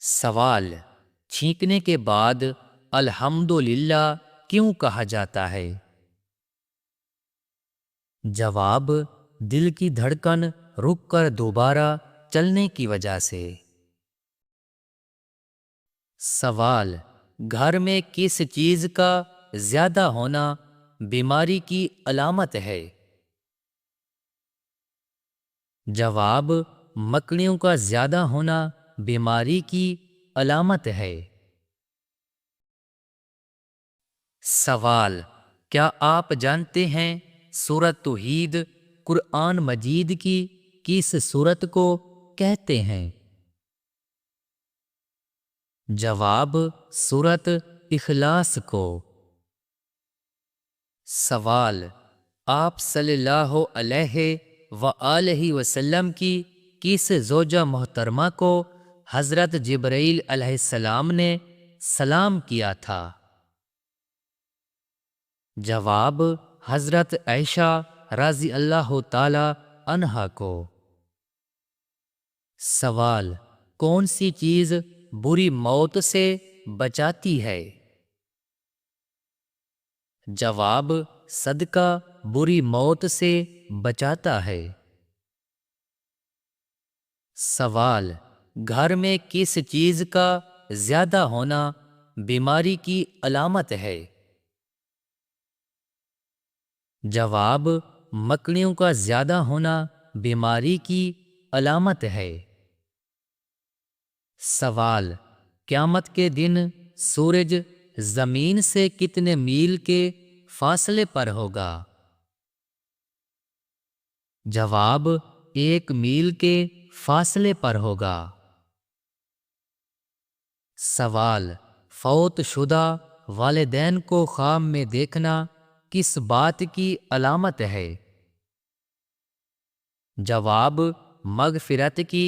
سوال: چھینکنے کے بعد الحمدللہ کیوں کہا جاتا ہے؟ جواب: دل کی دھڑکن رک کر دوبارہ چلنے کی وجہ سے۔ سوال: گھر میں کس چیز کا زیادہ ہونا بیماری کی علامت ہے؟ جواب: مکڑیوں کا زیادہ ہونا بیماری کی علامت ہے۔ سوال: کیا آپ جانتے ہیں سورۃ توحید قرآن مجید کی کس سورت کو کہتے ہیں؟ جواب: سورۃ اخلاص کو۔ سوال: آپ صلی اللہ علیہ وآلہ وسلم کی کس زوجہ محترمہ کو حضرت جبرائیل علیہ السلام نے سلام کیا تھا؟ جواب: حضرت عائشہ رضی اللہ تعالی عنہا کو۔ سوال: کون سی چیز بری موت سے بچاتی ہے؟ جواب: صدقہ بری موت سے بچاتا ہے۔ سوال: گھر میں کس چیز کا زیادہ ہونا بیماری کی علامت ہے؟ جواب: مکڑیوں کا زیادہ ہونا بیماری کی علامت ہے۔ سوال: قیامت کے دن سورج زمین سے کتنے میل کے فاصلے پر ہوگا؟ جواب: 1 میل کے فاصلے پر ہوگا۔ سوال: فوت شدہ والدین کو خواب میں دیکھنا کس بات کی علامت ہے؟ جواب: مغفرت کی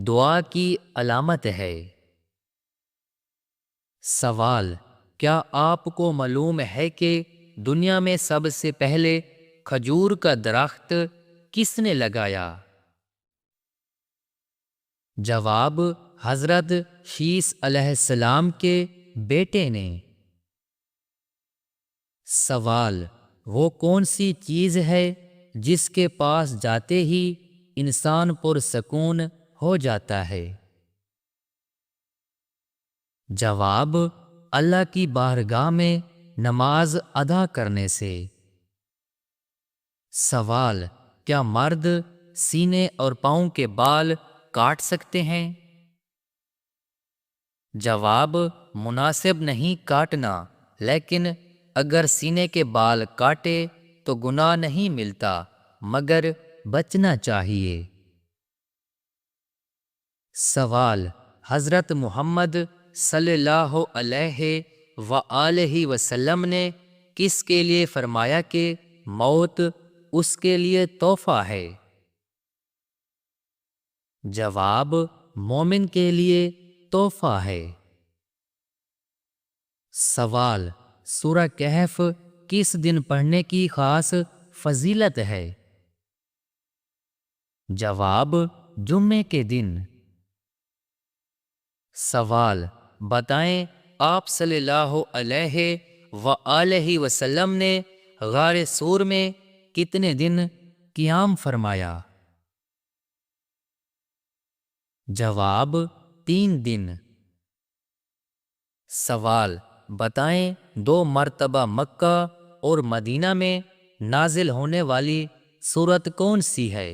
دعا کی علامت ہے۔ سوال: کیا آپ کو معلوم ہے کہ دنیا میں سب سے پہلے کھجور کا درخت کس نے لگایا؟ جواب: حضرت شیس علیہ السلام کے بیٹے نے۔ سوال: وہ کون سی چیز ہے جس کے پاس جاتے ہی انسان پرسکون ہو جاتا ہے؟ جواب: اللہ کی بارگاہ میں نماز ادا کرنے سے۔ سوال: کیا مرد سینے اور پاؤں کے بال کاٹ سکتے ہیں؟ جواب: مناسب نہیں کاٹنا، لیکن اگر سینے کے بال کاٹے تو گناہ نہیں ملتا، مگر بچنا چاہیے۔ سوال: حضرت محمد صلی اللہ علیہ وآلہ وسلم نے کس کے لیے فرمایا کہ موت اس کے لیے تحفہ ہے؟ جواب: مومن کے لیے تحفہ ہے۔ سوال: سورہ کہف کس دن پڑھنے کی خاص فضیلت ہے؟ جواب: جمعے کے دن۔ سوال: بتائیں آپ صلی اللہ علیہ وآلہ وسلم نے غار سور میں کتنے دن قیام فرمایا؟ جواب: 3 دن۔ سوال: بتائیں 2 مرتبہ مکہ اور مدینہ میں نازل ہونے والی سورت کون سی ہے؟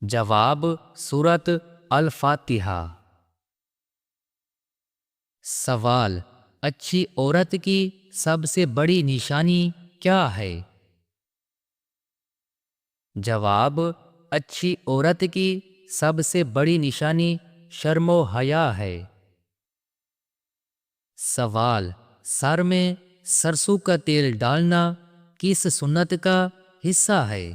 جواب: سورت الفاتحہ۔ سوال: اچھی عورت کی سب سے بڑی نشانی کیا ہے؟ جواب: اچھی عورت کی سب سے بڑی نشانی شرم و حیا ہے۔ سوال: سر میں سرسوں کا تیل ڈالنا کس سنت کا حصہ ہے؟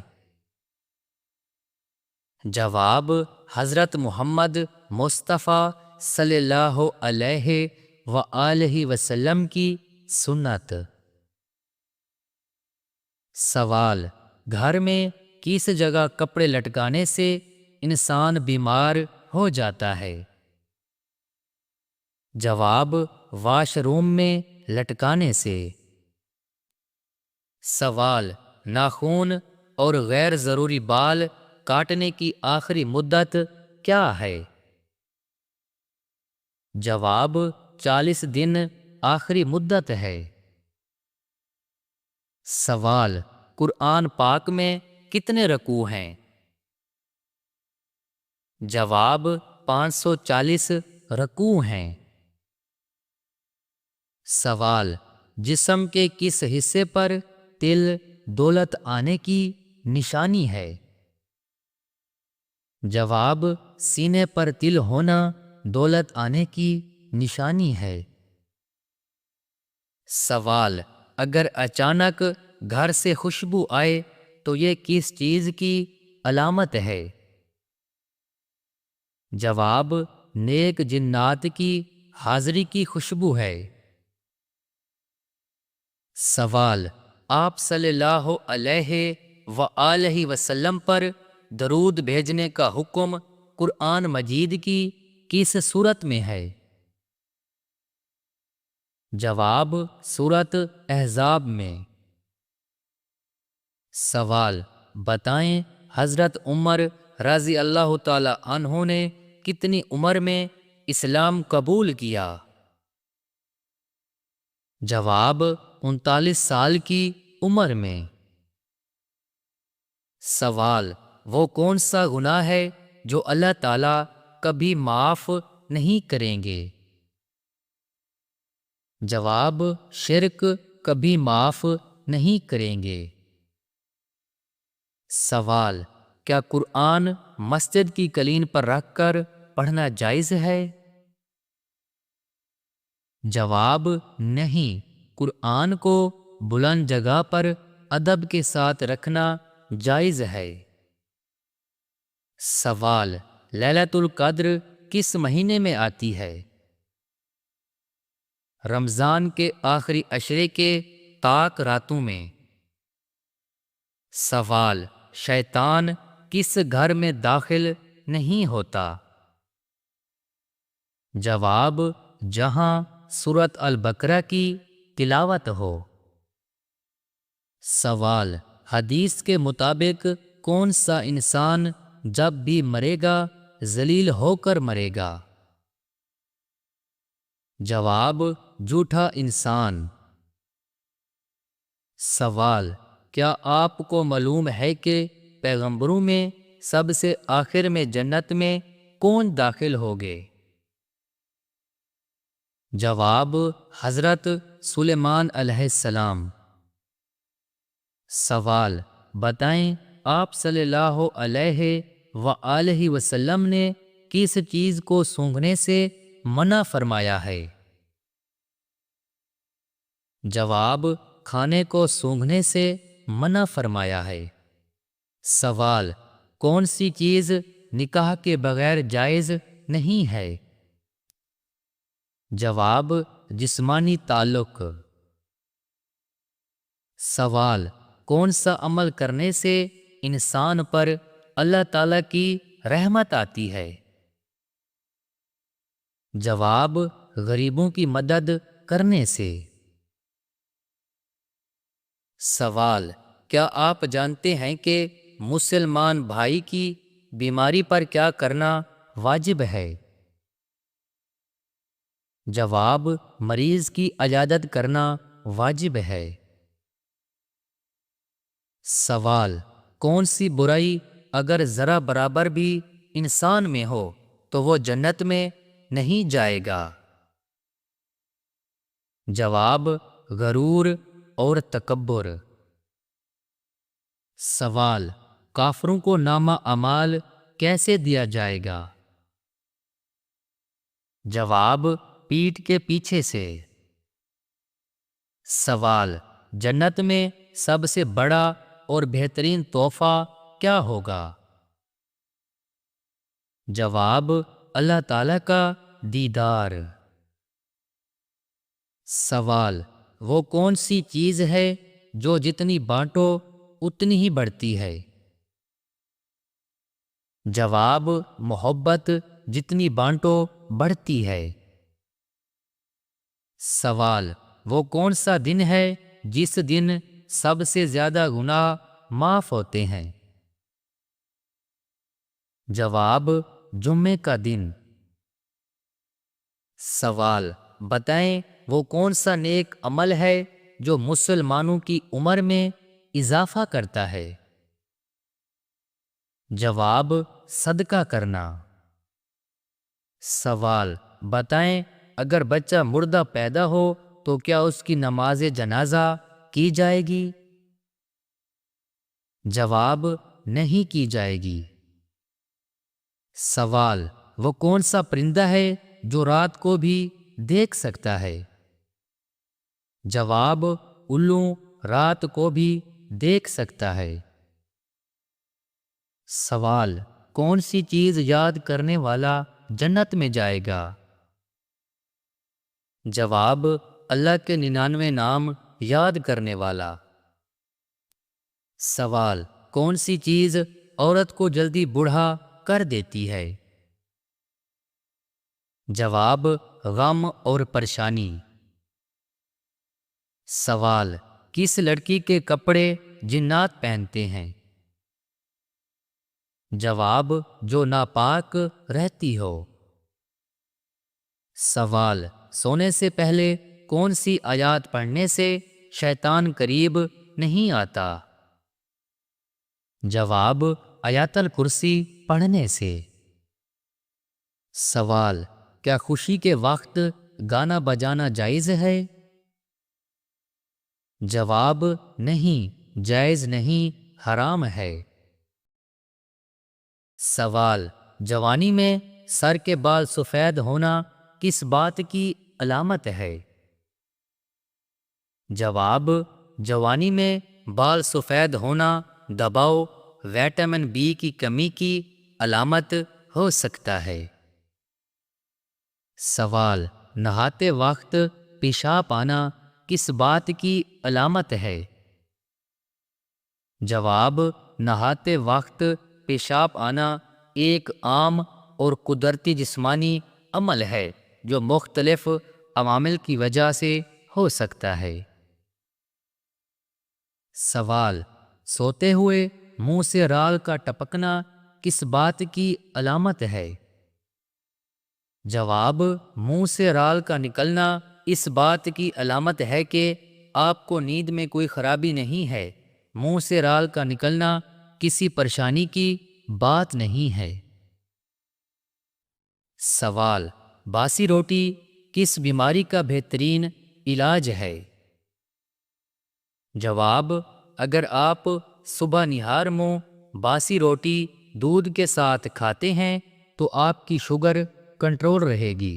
جواب: حضرت محمد مصطفیٰ صلی اللہ علیہ وآلہ وسلم کی سنت۔ سوال: گھر میں کس جگہ کپڑے لٹکانے سے انسان بیمار ہو جاتا ہے؟ جواب: واش روم میں لٹکانے سے۔ سوال: ناخون اور غیر ضروری بال کاٹنے کی آخری مدت کیا ہے؟ جواب: 40 دن آخری مدت ہے۔ سوال: قرآن پاک میں کتنے رکوع ہیں؟ جواب: 540 رکوع ہیں۔ سوال: جسم کے کس حصے پر تل دولت آنے کی نشانی ہے؟ جواب: سینے پر تل ہونا دولت آنے کی نشانی ہے۔ سوال: اگر اچانک گھر سے خوشبو آئے تو یہ کس چیز کی علامت ہے؟ جواب: نیک جنات کی حاضری کی خوشبو ہے۔ سوال: آپ صلی اللہ علیہ وآلہ وسلم پر درود بھیجنے کا حکم قرآن مجید کی کس صورت میں ہے؟ جواب: سورۃ احزاب میں۔ سوال: بتائیں حضرت عمر رضی اللہ تعالی عنہ نے کتنی عمر میں اسلام قبول کیا؟ جواب: 39 سال کی عمر میں۔ سوال: وہ کون سا گناہ ہے جو اللہ تعالیٰ کبھی معاف نہیں کریں گے؟ جواب: شرک کبھی معاف نہیں کریں گے۔ سوال: کیا قرآن مسجد کی کلین پر رکھ کر پڑھنا جائز ہے؟ جواب: نہیں، قرآن کو بلند جگہ پر ادب کے ساتھ رکھنا جائز ہے۔ سوال: لیلۃ القدر کس مہینے میں آتی ہے؟ رمضان کے آخری عشرے کے طاق راتوں میں۔ سوال: شیطان کس گھر میں داخل نہیں ہوتا؟ جواب: جہاں سورۃ البقرہ کی تلاوت ہو۔ سوال: حدیث کے مطابق کون سا انسان جب بھی مرے گا ذلیل ہو کر مرے گا؟ جواب: جھوٹا انسان۔ سوال: کیا آپ کو معلوم ہے کہ پیغمبروں میں سب سے آخر میں جنت میں کون داخل ہوگے؟ جواب: حضرت سلیمان علیہ السلام۔ سوال: بتائیں آپ صلی اللہ علیہ وآلہ وسلم نے کس چیز کو سونگھنے سے منع فرمایا ہے؟ جواب: کھانے کو سونگھنے سے منع فرمایا ہے۔ سوال: کون سی چیز نکاح کے بغیر جائز نہیں ہے؟ جواب: جسمانی تعلق۔ سوال: کون سا عمل کرنے سے انسان پر اللہ تعالیٰ کی رحمت آتی ہے؟ جواب: غریبوں کی مدد کرنے سے۔ سوال: کیا آپ جانتے ہیں کہ مسلمان بھائی کی بیماری پر کیا کرنا واجب ہے؟ جواب: مریض کی عیادت کرنا واجب ہے۔ سوال: کون سی برائی اگر ذرا برابر بھی انسان میں ہو تو وہ جنت میں نہیں جائے گا؟ جواب: غرور اور تکبر۔ سوال: کافروں کو نامہ اعمال کیسے دیا جائے گا؟ جواب: پیٹھ کے پیچھے سے۔ سوال: جنت میں سب سے بڑا اور بہترین تحفہ کیا ہوگا؟ جواب: اللہ تعالیٰ کا دیدار۔ سوال: وہ کون سی چیز ہے جو جتنی بانٹو اتنی ہی بڑھتی ہے؟ جواب: محبت جتنی بانٹو بڑھتی ہے۔ سوال: وہ کون سا دن ہے جس دن سب سے زیادہ گناہ معاف ہوتے ہیں؟ جواب: جمعے کا دن۔ سوال: بتائیں وہ کون سا نیک عمل ہے جو مسلمانوں کی عمر میں اضافہ کرتا ہے؟ جواب: صدقہ کرنا۔ سوال: بتائیں اگر بچہ مردہ پیدا ہو تو کیا اس کی نماز جنازہ کی جائے گی؟ جواب: نہیں کی جائے گی۔ سوال: وہ کون سا پرندہ ہے جو رات کو بھی دیکھ سکتا ہے؟ جواب: الو رات کو بھی دیکھ سکتا ہے۔ سوال: کون سی چیز یاد کرنے والا جنت میں جائے گا؟ جواب: اللہ کے 99 نام یاد کرنے والا۔ سوال: کون سی چیز عورت کو جلدی بوڑھا کر دیتی ہے؟ جواب: غم اور پریشانی۔ سوال: کس لڑکی کے کپڑے جنات پہنتے ہیں؟ جواب: جو ناپاک رہتی ہو۔ سوال: سونے سے پہلے کون سی آیات پڑھنے سے شیطان قریب نہیں آتا؟ جواب: آیت الکرسی پڑھنے سے۔ سوال: کیا خوشی کے وقت گانا بجانا جائز ہے؟ جواب: نہیں، جائز نہیں، حرام ہے۔ سوال: جوانی میں سر کے بال سفید ہونا کس بات کی علامت ہے؟ جواب: جوانی میں بال سفید ہونا دباؤ، وٹامن بی کی کمی کی علامت ہو سکتا ہے۔ سوال: نہاتے وقت پیشاب آنا کس بات کی علامت ہے؟ جواب: نہاتے وقت پیشاب آنا ایک عام اور قدرتی جسمانی عمل ہے جو مختلف عوامل کی وجہ سے ہو سکتا ہے۔ سوال: سوتے ہوئے منہ سے رال کا ٹپکنا کس بات کی علامت ہے؟ جواب: منہ سے رال کا نکلنا اس بات کی علامت ہے کہ آپ کو نیند میں کوئی خرابی نہیں ہے۔ منہ سے رال کا نکلنا کسی پریشانی کی بات نہیں ہے۔ سوال: باسی روٹی کس بیماری کا بہترین علاج ہے؟ جواب: اگر آپ صبح نہار منہ باسی روٹی دودھ کے ساتھ کھاتے ہیں تو آپ کی شوگر کنٹرول رہے گی۔